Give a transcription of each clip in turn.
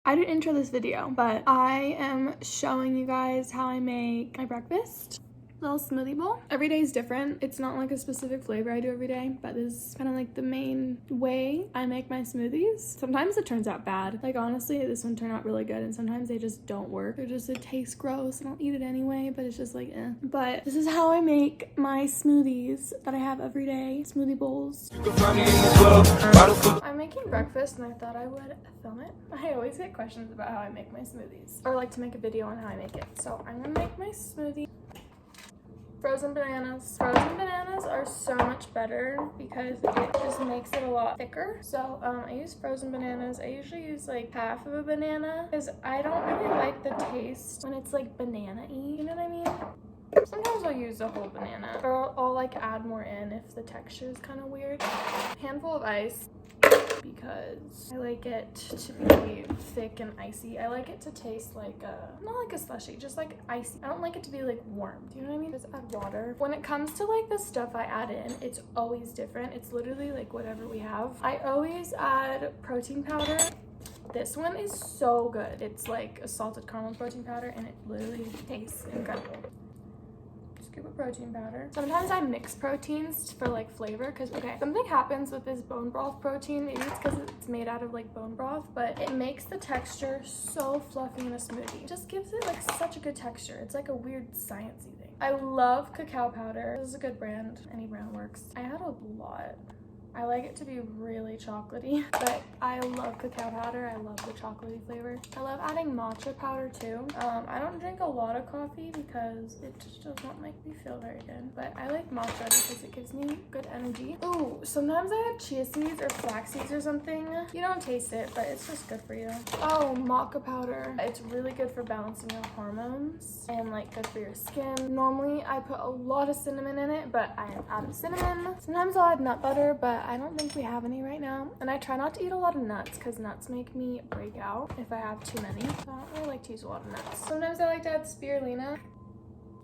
I didn't intro this video, but I am showing you guys how I make my breakfast. Little smoothie bowl. Every day is different. It's not like a specific flavor I do every day, but this is kind of like the main way I make my smoothies. Sometimes it turns out bad. Like honestly, this one turned out really good, and sometimes they just don't work. It tastes gross and I'll eat it anyway, but it's just like eh. But this is how I make my smoothies that I have every day. Smoothie bowls. I'm making breakfast and I thought I would film it. I always get questions about how I make my smoothies, or like to make a video on how I make it. So I'm gonna make my smoothie. Frozen bananas. Frozen bananas are so much better because it just makes it a lot thicker. So I use frozen bananas. I usually use like half of a banana because I don't really like the taste when it's like banana-y, you know what I mean? Sometimes I'll use a whole banana, or I'll like add more in if the texture is kind of weird. Handful of ice, because I like it to be thick and icy. I like it to taste like not like a slushie, just like icy. I don't like it to be like warm, do you know what I mean? Just add water. When it comes to like the stuff I add in, it's always different. It's literally like whatever we have. I always add protein powder. This one is so good. It's like a salted caramel protein powder and it literally tastes incredible. Scoop of protein powder. Sometimes I mix proteins for like flavor because okay, something happens with this bone broth protein. Maybe it's because it's made out of like bone broth, but it makes the texture so fluffy in a smoothie. It just gives it like such a good texture. It's like a weird sciencey thing. I love cacao powder. This is a good brand. Any brand works. I add a lot. I like it to be really chocolatey, but I love cacao powder. I love the chocolatey flavor. I love adding matcha powder too. I don't drink a lot of coffee because it just does not make me feel very good, but I like matcha because it gives me good energy. Ooh, sometimes I add chia seeds or flax seeds or something. You don't taste it, but it's just good for you. Oh, maca powder. It's really good for balancing your hormones and like good for your skin. Normally I put a lot of cinnamon in it, but I have added cinnamon. Sometimes I'll add nut butter, but I don't think we have any right now. And I try not to eat a lot of nuts because nuts make me break out if I have too many. So I don't really like to use a lot of nuts. Sometimes I like to add spirulina.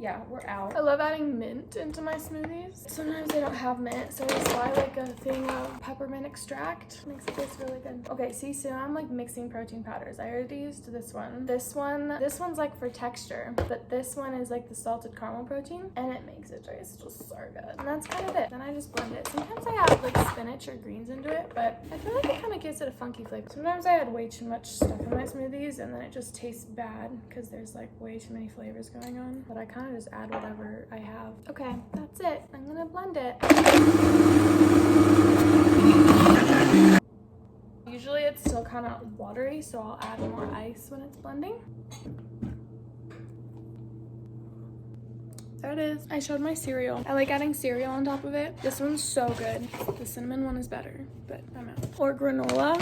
Yeah, we're out. I love adding mint into my smoothies. Sometimes they don't have mint, so I just buy like a thing of peppermint extract. Makes it taste really good. Okay, see, so now I'm like mixing protein powders. I already used this one. This one's like for texture, but this one is like the salted caramel protein, and it makes it taste just so good. And that's kind of it. Then I just blend it. Sometimes I add like spinach or greens into it, but I feel like it kind of gives it a funky flavor. Sometimes I add way too much stuff in my smoothies, and then it just tastes bad because there's like way too many flavors going on. But I kind of just add whatever I have. Okay, that's it. I'm gonna blend it. Usually it's still kind of watery, so I'll add more ice when it's blending. There it is. I showed my cereal. I like adding cereal on top of it. This one's so good. The cinnamon one is better, but I'm out. Or granola.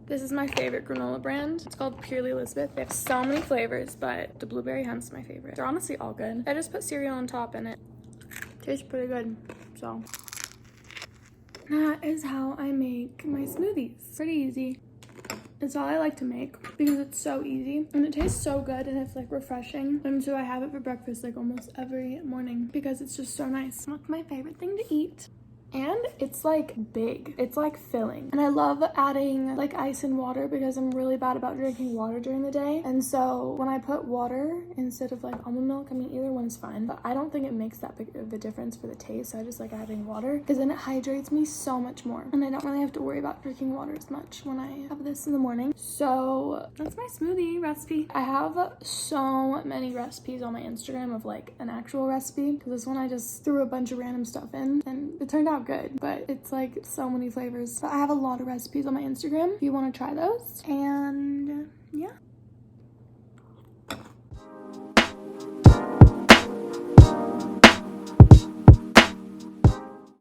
This is my favorite granola brand. It's called Purely Elizabeth. They have so many flavors, but the blueberry hemp's my favorite. They're honestly all good. I just put cereal on top and it tastes pretty good. So that is how I make my smoothies. Pretty easy. It's all I like to make because it's so easy and it tastes so good and it's like refreshing. And so I have it for breakfast like almost every morning because it's just so nice. It's my favorite thing to eat. And it's like big, it's like filling. And I love adding like ice and water because I'm really bad about drinking water during the day. And so when I put water instead of like almond milk, I mean either one's fine, but I don't think it makes that big of a difference for the taste. So I just like adding water because then it hydrates me so much more. And I don't really have to worry about drinking water as much when I have this in the morning. So that's my smoothie recipe. I have so many recipes on my Instagram of like an actual recipe because this one I just threw a bunch of random stuff in and it turned out good, but it's like so many flavors. But I have a lot of recipes on my Instagram if you want to try those. And